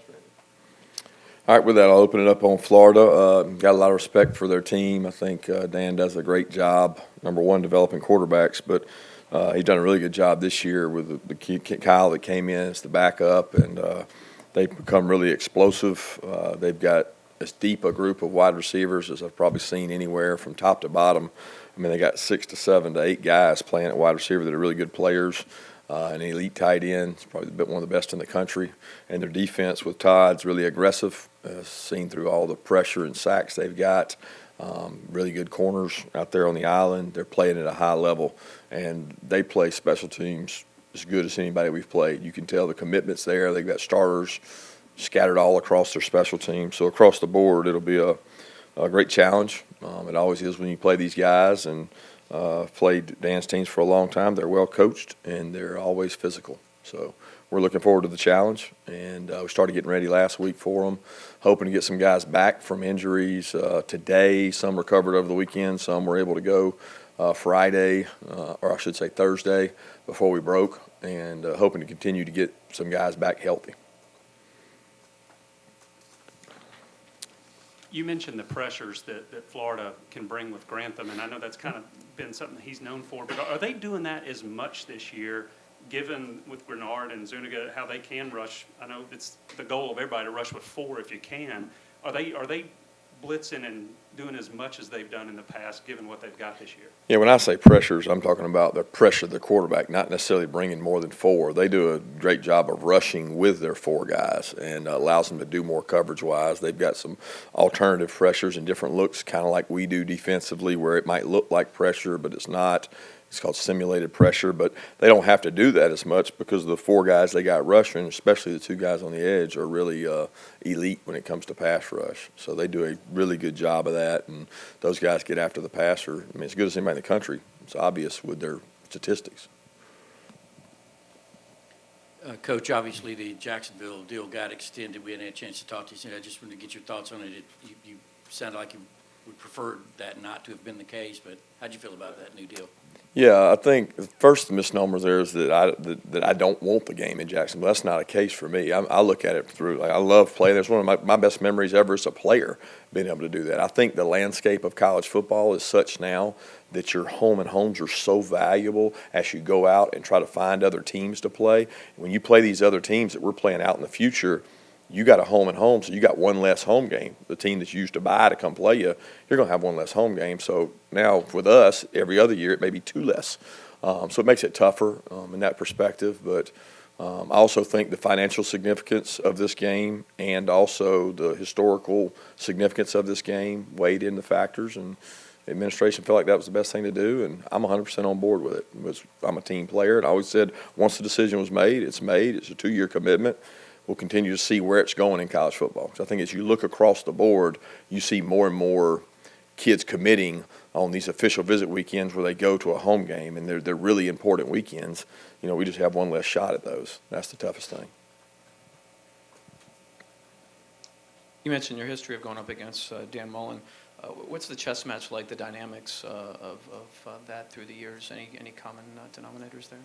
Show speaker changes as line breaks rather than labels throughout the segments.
Randy.
All right, with that, I'll open it up on Florida. Got a lot of respect for their team. I think Dan does a great job, number one, developing quarterbacks, but he's done a really good job this year with the kid Kyle that came in as the backup, and they've become really explosive. They've got as deep a group of wide receivers as I've probably seen anywhere from top to bottom. I mean, they got 6 to 7 to 8 guys playing at wide receiver that are really good players. An elite tight end, it's probably one of the best in the country. And their defense with Todd's really aggressive, seen through all the pressure and sacks they've got. Really good corners out there on the island. They're playing at a high level, and they play special teams as good as anybody we've played. You can tell the commitment's there. They've got starters scattered all across their special teams. So across the board, it'll be a great challenge. It always is when you play these guys, and played Dan's teams for a long time. They're well coached, and they're always physical. So we're looking forward to the challenge, and we started getting ready last week for them, hoping to get some guys back from injuries today. Some recovered over the weekend. Some were able to go Friday, or I should say Thursday, before we broke, and hoping to continue to get some guys back healthy.
You mentioned the pressures that Florida can bring with Grantham, and I know that's kind of been something he's known for, but are they doing that as much this year, given with Grenard and Zuniga how they can rush? I know it's the goal of everybody to rush with 4 if you can. Are they blitzing and doing as much as they've done in the past, given what they've got this year?
Yeah, when I say pressures, I'm talking about the pressure of the quarterback, not necessarily bringing more than 4. They do a great job of rushing with their 4 guys, and allows them to do more coverage-wise. They've got some alternative pressures and different looks, kind of like we do defensively, where it might look like pressure, but it's not. It's called simulated pressure, but they don't have to do that as much because the 4 guys they got rushing, especially the 2 guys on the edge, are really elite when it comes to pass rush. So they do a really good job of that, and those guys get after the passer. I mean, as good as anybody in the country. It's obvious with their statistics.
Coach, obviously the Jacksonville deal got extended. We hadn't had a chance to talk to you. I just wanted to get your thoughts on it. You sounded like you would prefer that not to have been the case, but how'd you feel about that new deal?
Yeah, I think the first misnomer there is that I don't want the game in Jacksonville. That's not a case for me. I look at it through, like, I love playing. That's one of my best memories ever as a player, being able to do that. I think the landscape of college football is such now that your home and homes are so valuable as you go out and try to find other teams to play. When you play these other teams that we're playing out in the future, you got a home and home, so you got one less home game. The team that you used to buy to come play you, you're going to have one less home game. So now with us, every other year, it may be 2 less. So it makes it tougher in that perspective. But I also think the financial significance of this game and also the historical significance of this game weighed in the factors, and the administration felt like that was the best thing to do, and I'm 100% on board with it. I'm a team player, and I always said once the decision was made. It's made. It's a 2-year commitment. We'll continue to see where it's going in college football. So I think as you look across the board, you see more and more kids committing on these official visit weekends where they go to a home game, and they're really important weekends. You know, we just have one less shot at those. That's the toughest thing.
You mentioned your history of going up against Dan Mullen. What's the chess match like, the dynamics of that through the years? Any common denominators there?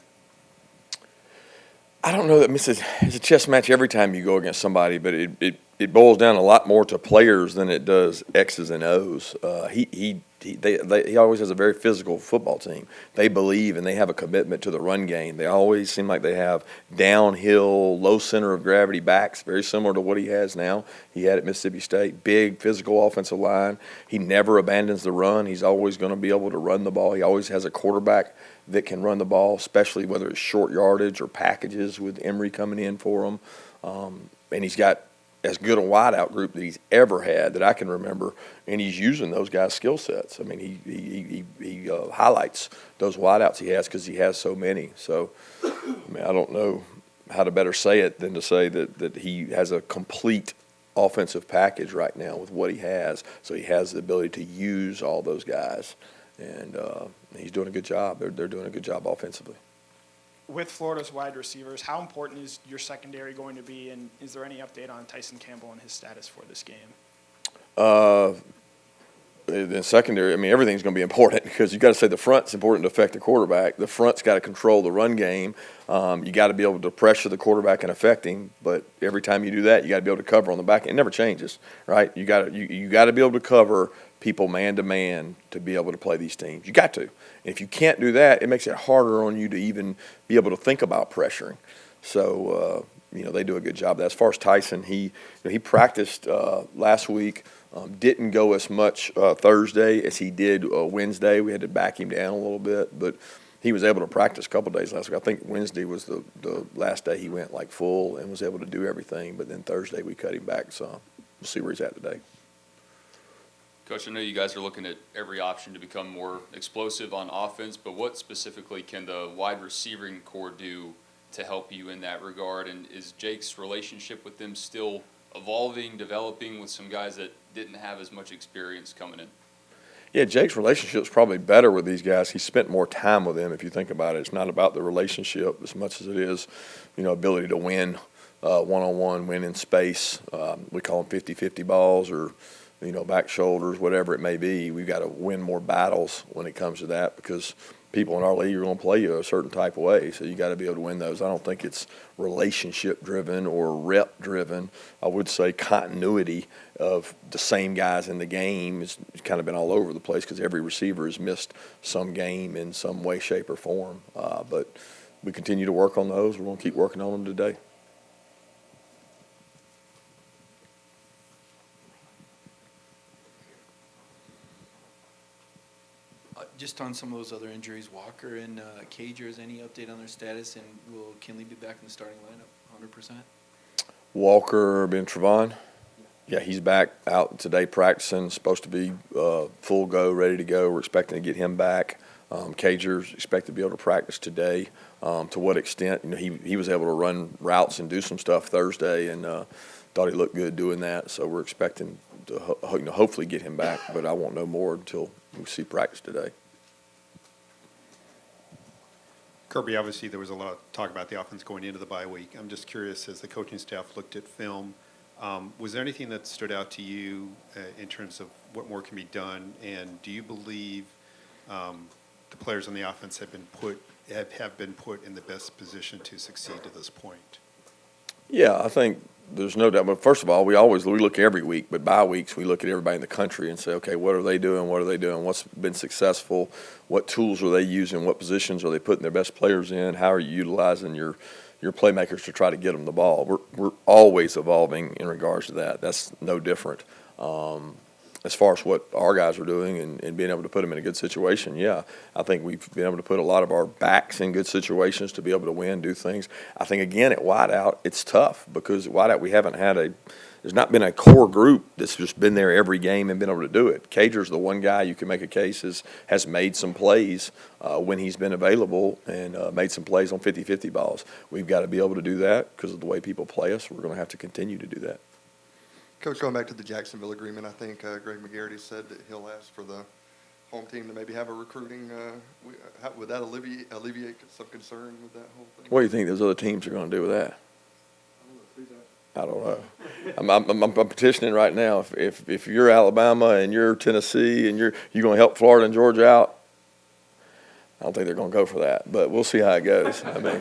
I don't know that it's a chess match every time you go against somebody, but it boils down a lot more to players than it does X's and O's. He always has a very physical football team. They believe and they have a commitment to the run game. They always seem like they have downhill, low center of gravity backs, very similar to what he has now. He had at Mississippi State, big physical offensive line. He never abandons the run. He's always going to be able to run the ball. He always has a quarterback that can run the ball, especially whether it's short yardage or packages with Emory coming in for him. And he's got as good a wideout group that he's ever had that I can remember, and he's using those guys' skill sets. I mean, he highlights those wideouts he has because he has so many. So, I mean, I don't know how to better say it than to say that he has a complete offensive package right now with what he has. So he has the ability to use all those guys, and he's doing a good job. They're doing a good job offensively.
With Florida's wide receivers, how important is your secondary going to be, and is there any update on Tyson Campbell and his status for this game?
in secondary, I mean, everything's going to be important because you got to say the front's important to affect the quarterback. The front's got to control the run game. You got to be able to pressure the quarterback and affect him. But every time you do that, you got to be able to cover on the back. It never changes, right? You got to be able to cover people man to man to be able to play these teams. You got to. And if you can't do that, it makes it harder on you to even be able to think about pressuring. So they do a good job of that. As far as Tyson, he practiced last week. Didn't go as much Thursday as he did Wednesday. We had to back him down a little bit, but he was able to practice a couple of days last week. I think Wednesday was the last day he went like full and was able to do everything, but then Thursday we cut him back some. We'll see where he's at today.
Coach, I know you guys are looking at every option to become more explosive on offense, but what specifically can the wide receiving core do to help you in that regard? And is Jake's relationship with them still evolving, developing with some guys that didn't have as much experience coming in?
Yeah, Jake's relationship's probably better with these guys. He spent more time with them, if you think about it. It's not about the relationship as much as it is, ability to win one-on-one, win in space. We call them 50-50 balls or, back shoulders, whatever it may be. We've got to win more battles when it comes to that because people in our league are going to play you a certain type of way, so you got to be able to win those. I don't think it's relationship-driven or rep-driven. I would say continuity of the same guys in the game has kind of been all over the place because every receiver has missed some game in some way, shape, or form. But we continue to work on those. We're going to keep working on them today.
Just on some of those other injuries, Walker and Cager, is any update on their status, and will Kinley be back in the starting lineup 100%?
Walker Ben Trevon, yeah, he's back out today practicing, supposed to be full go, ready to go. We're expecting to get him back. Cager's expected to be able to practice today. To what extent, he was able to run routes and do some stuff Thursday and thought he looked good doing that. So we're expecting to hopefully get him back, but I won't know more until we see practice today.
Kirby, obviously there was a lot of talk about the offense going into the bye week. I'm just curious, as the coaching staff looked at film, was there anything that stood out to you in terms of what more can be done? And do you believe the players on the offense have been put in the best position to succeed to this point? Yeah,
I think there's no doubt. But first of all, we look every week, but bye weeks we look at everybody in the country and say, okay, what are they doing? What are they doing? What's been successful? What tools are they using? What positions are they putting their best players in? How are you utilizing your playmakers to try to get them the ball? We're always evolving in regards to that. That's no different. As far as what our guys are doing and being able to put them in a good situation, yeah, I think we've been able to put a lot of our backs in good situations to be able to win, do things. I think, again, at wideout, it's tough because at wideout we haven't had there's not been a core group that's just been there every game and been able to do it. Cager's the one guy you can make a case has made some plays when he's been available and made some plays on 50-50 balls. We've got to be able to do that because of the way people play us. We're going to have to continue to do that.
Coach, going back to the Jacksonville agreement, I think Greg McGarity said that he'll ask for the home team to maybe have a recruiting. Would that alleviate some concern with that whole thing?
What do you think those other teams are going to do with that? I don't know. I'm petitioning right now. If you're Alabama and you're Tennessee and you're going to help Florida and Georgia out, I don't think they're going to go for that. But we'll see how it goes. I mean,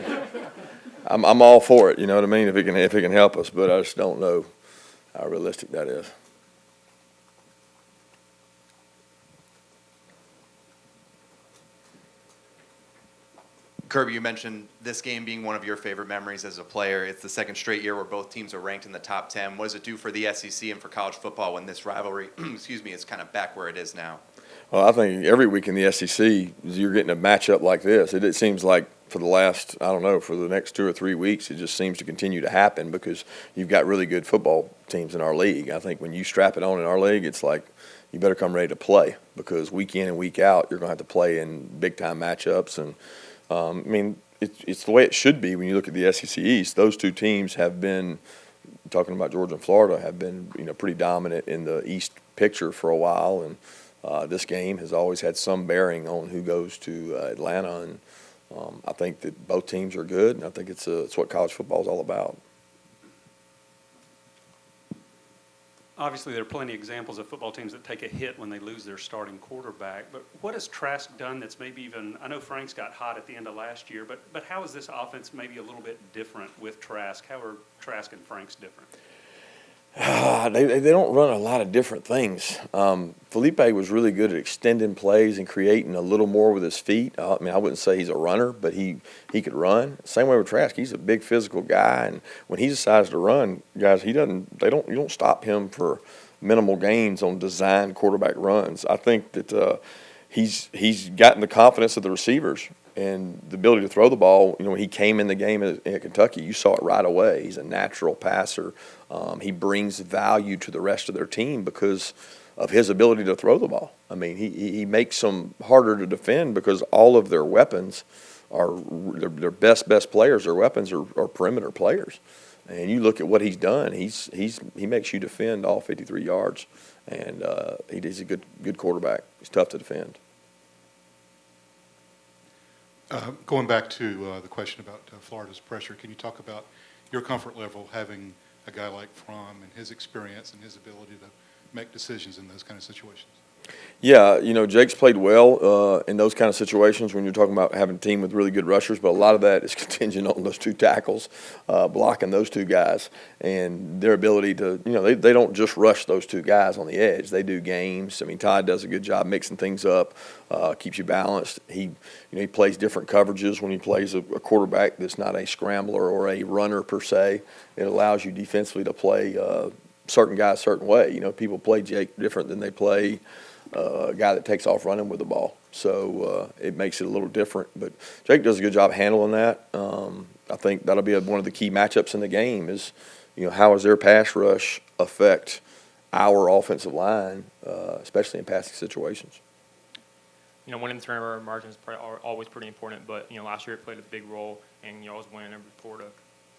I'm all for it. You know what I mean? If it can help us, but I just don't know how realistic that is.
Kirby, you mentioned this game being one of your favorite memories as a player. It's the second straight year where both teams are ranked in the top 10. What does it do for the SEC and for college football when this rivalry, is kind of back where it is now?
Well, I think every week in the SEC, you're getting a matchup like this. It seems like for the last, for the next 2 or 3 weeks, it just seems to continue to happen because you've got really good football teams in our league. I think when you strap it on in our league, it's like you better come ready to play because week in and week out, you're going to have to play in big-time matchups. And, it's the way it should be when you look at the SEC East. Those two teams have been, talking about Georgia and Florida, have been pretty dominant in the East picture for a while. And this game has always had some bearing on who goes to Atlanta. And I think that both teams are good, and I think it's what college football is all about.
Obviously, there are plenty of examples of football teams that take a hit when they lose their starting quarterback. But what has Trask done that's maybe even, I know Franks got hot at the end of last year, but how is this offense maybe a little bit different with Trask? How are Trask and Franks different?
They don't run a lot of different things. Felipe was really good at extending plays and creating a little more with his feet. I mean, I wouldn't say he's a runner, but he could run. Same way with Trask. He's a big physical guy, and when he decides to run, guys, you don't stop him for minimal gains on designed quarterback runs. I think that he's gotten the confidence of the receivers and the ability to throw the ball. You know, when he came in the game at Kentucky, you saw it right away. He's a natural passer. He brings value to the rest of their team because of his ability to throw the ball. I mean, he makes them harder to defend because all of their weapons are their best players. Their weapons are perimeter players. And you look at what he's done. He makes you defend all 53 yards, and he's a good quarterback. He's tough to defend.
Going back to the question about Florida's pressure, can you talk about your comfort level having a guy like Fromm and his experience and his ability to make decisions in those kind of situations?
Yeah, you know, Jake's played well in those kind of situations when you're talking about having a team with really good rushers, but a lot of that is contingent on those two tackles blocking those two guys and their ability to, you know, they don't just rush those two guys on the edge. They do games. I mean, Todd does a good job mixing things up, keeps you balanced. He plays different coverages when he plays a quarterback that's not a scrambler or a runner per se. It allows you defensively to play certain guys a certain way. You know, people play Jake different than they play a guy that takes off running with the ball. So it makes it a little different. But Jake does a good job handling that. I think that'll be one of the key matchups in the game is, you know, how does their pass rush affect our offensive line, especially in passing situations.
You know, winning the turnover margin is always pretty important, but, you know, last year it played a big role, and you always winning every quarter.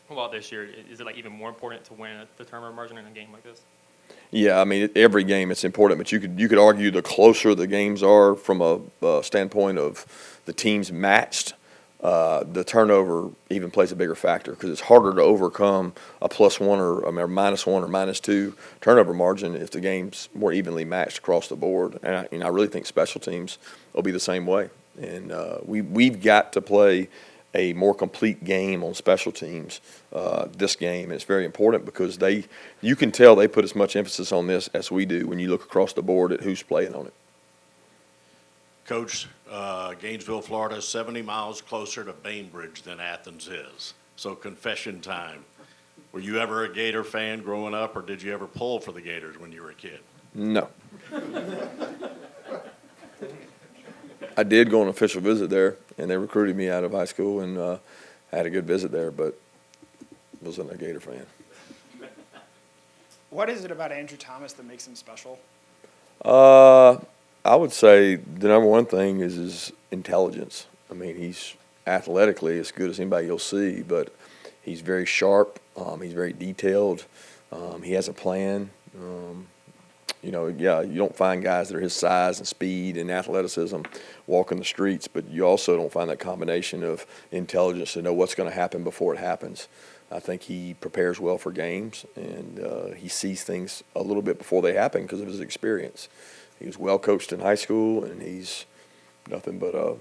What about this year? Is it, like, even more important to win the turnover margin in a game like this?
Yeah, I mean, every game it's important, but you could argue the closer the games are from a standpoint of the teams matched, the turnover even plays a bigger factor because it's harder to overcome a +1 or -1 or -2 turnover margin if the game's more evenly matched across the board. And I really think special teams will be the same way. And we've got to play a more complete game on special teams this game. And it's very important because you can tell they put as much emphasis on this as we do when you look across the board at who's playing on it.
Coach, Gainesville, Florida is 70 miles closer to Bainbridge than Athens is. So confession time. Were you ever a Gator fan growing up, or did you ever pull for the Gators when you were a kid?
No. I did go on an official visit there, and they recruited me out of high school, and I had a good visit there, but wasn't a Gator fan.
What is it about Andrew Thomas that makes him special?
I would say the number one thing is his intelligence. I mean, he's athletically as good as anybody you'll see, but he's very sharp. He's very detailed. He has a plan. You know, yeah, you don't find guys that are his size and speed and athleticism walking the streets, but you also don't find that combination of intelligence to know what's going to happen before it happens. I think he prepares well for games, and he sees things a little bit before they happen because of his experience. He was well coached in high school, and he's nothing but a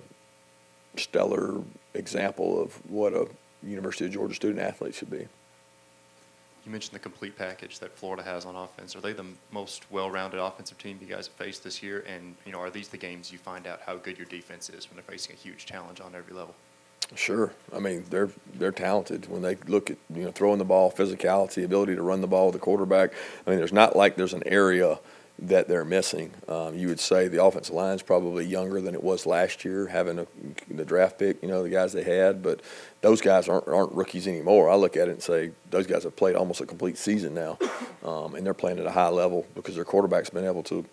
stellar example of what a University of Georgia student athlete should be.
You mentioned the complete package that Florida has on offense. Are they the most well-rounded offensive team you guys have faced this year? And, you know, are these the games you find out how good your defense is when they're facing a huge challenge on every level?
Sure. I mean, they're talented when they look at, you know, throwing the ball, physicality, ability to run the ball with the quarterback. I mean, there's not like there's an area that they're missing. You would say the offensive line is probably younger than it was last year, having the draft pick, you know, the guys they had. But those guys aren't rookies anymore. I look at it and say those guys have played almost a complete season now, and they're playing at a high level because their quarterback's been able to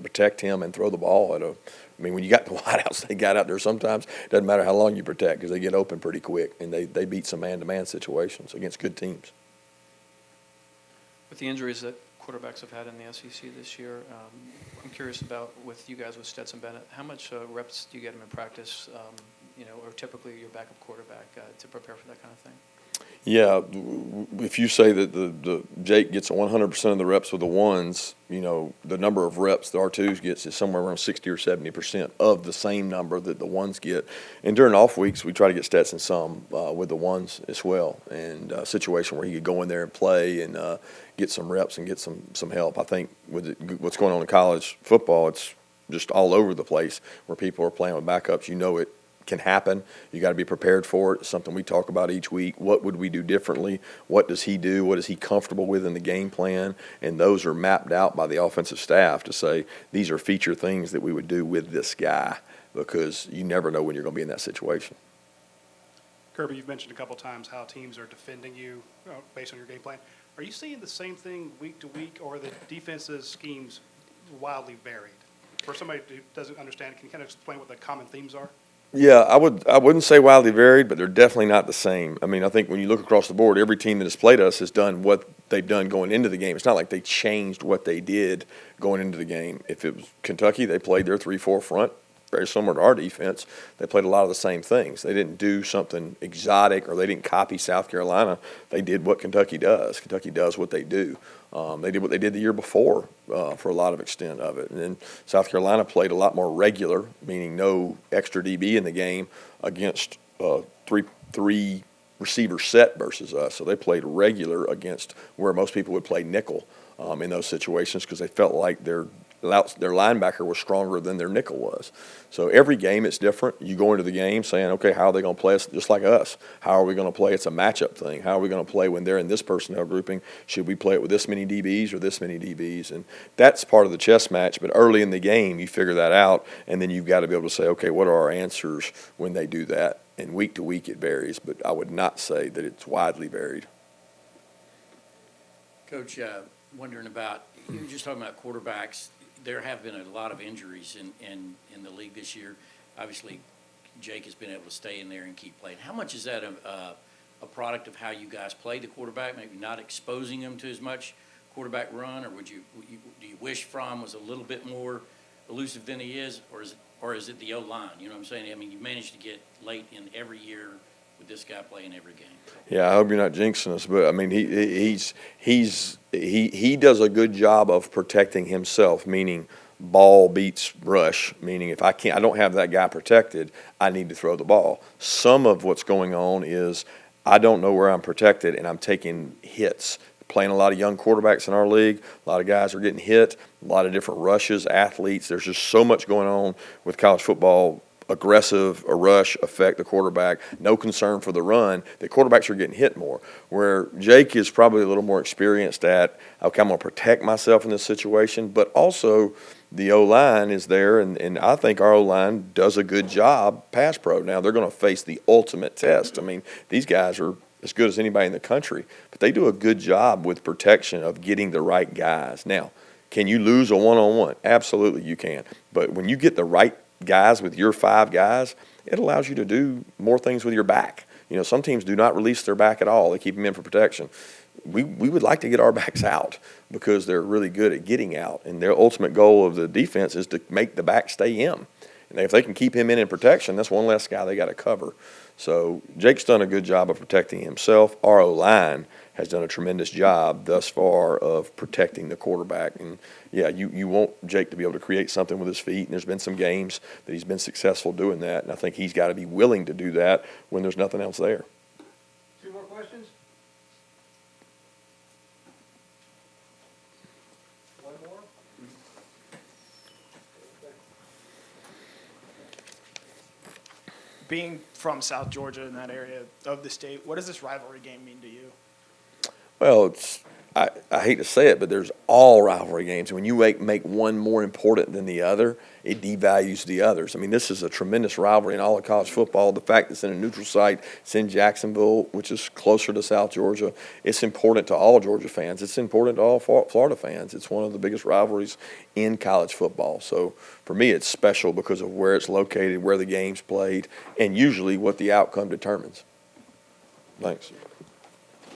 protect him and throw the ball at a. I mean, when you got the wideouts they got out there, sometimes it doesn't matter how long you protect because they get open pretty quick, and they beat some man-to-man situations against good teams.
With the injuries that quarterbacks have had in the SEC this year, I'm curious about with you guys with Stetson Bennett, how much reps do you get him in practice, you know, or typically your backup quarterback to prepare for that kind of thing?
Yeah, if you say that the Jake gets 100% of the reps with the ones, the number of reps the R2s gets is somewhere around 60 or 70% of the same number that the ones get. And during off weeks, we try to get Stetson some with the ones as well, and a situation where he could go in there and play and get some reps and get some help. I think with what's going on in college football, it's just all over the place where people are playing with backups. It can happen. You got to be prepared for it. It's something we talk about each week. What would we do differently? What does he do? What is he comfortable with in the game plan? And those are mapped out by the offensive staff to say these are feature things that we would do with this guy, because you never know when you're going to be in that situation.
Kirby, you've mentioned a couple times how teams are defending you based on your game plan. Are you seeing the same thing week to week, or are the defenses schemes wildly varied? For somebody who doesn't understand, can you kind of explain what the common themes are?
Yeah, I wouldn't say wildly varied, but they're definitely not the same. I mean, I think when you look across the board, every team that has played us has done what they've done going into the game. It's not like they changed what they did going into the game. If it was Kentucky, they played their 3-4 front, very similar to our defense. They played a lot of the same things. They didn't do something exotic, or they didn't copy South Carolina. They did what Kentucky does. Kentucky does what they do. They did what they did the year before for a lot of extent of it. And then South Carolina played a lot more regular, meaning no extra DB in the game, against three receiver set versus us. So they played regular against where most people would play nickel in those situations, because they felt like their linebacker was stronger than their nickel was. So every game it's different. You go into the game saying, okay, how are they going to play us? Just like us. How are we going to play? It's a matchup thing. How are we going to play when they're in this personnel grouping? Should we play it with this many DBs or this many DBs? And that's part of the chess match. But early in the game, you figure that out, and then you've got to be able to say, okay, what are our answers when they do that? And week to week it varies, but I would not say that it's widely varied.
Coach, wondering about, you were just talking about quarterbacks. There have been a lot of injuries in the league this year. Obviously, Jake has been able to stay in there and keep playing. How much is that a product of how you guys play the quarterback, maybe not exposing him to as much quarterback run, or do you wish Fromm was a little bit more elusive than he is, or is it the O-line? You know what I'm saying? I mean, you managed to get late in every year with this guy playing every game.
Yeah, I hope you're not jinxing us, but I mean, he does a good job of protecting himself, meaning ball beats rush, meaning if I don't have that guy protected, I need to throw the ball. Some of what's going on is I don't know where I'm protected, and I'm taking hits. Playing a lot of young quarterbacks in our league, a lot of guys are getting hit, a lot of different rushes, athletes. There's just so much going on with college football. Aggressive, a rush affect the quarterback, no concern for the run, the quarterbacks are getting hit more. Where Jake is probably a little more experienced at, okay, I'm going to protect myself in this situation, but also the O-line is there, and I think our O-line does a good job pass pro. Now, they're going to face the ultimate test. I mean, these guys are as good as anybody in the country, but they do a good job with protection of getting the right guys. Now, can you lose a one-on-one? Absolutely you can, but when you get the right guys with your 5 guys, it allows you to do more things with your back. Some teams do not release their back at all. They keep them in for protection. We would like to get our backs out because they're really good at getting out. And their ultimate goal of the defense is to make the back stay in. And if they can keep him in protection, that's one less guy they got to cover. So Jake's done a good job of protecting himself. Our O-line has done a tremendous job thus far of protecting the quarterback. And, yeah, you want Jake to be able to create something with his feet, and there's been some games that he's been successful doing that, and I think he's got to be willing to do that when there's nothing else there.
2 more questions? One more?
Being from South Georgia in that area of the state, what does this rivalry game mean to you?
Well, I hate to say it, but there's all rivalry games. When you make one more important than the other, it devalues the others. I mean, this is a tremendous rivalry in all of college football. The fact it's in a neutral site, it's in Jacksonville, which is closer to South Georgia. It's important to all Georgia fans. It's important to all Florida fans. It's one of the biggest rivalries in college football. So for me, it's special because of where it's located, where the game's played, and usually what the outcome determines. Thanks.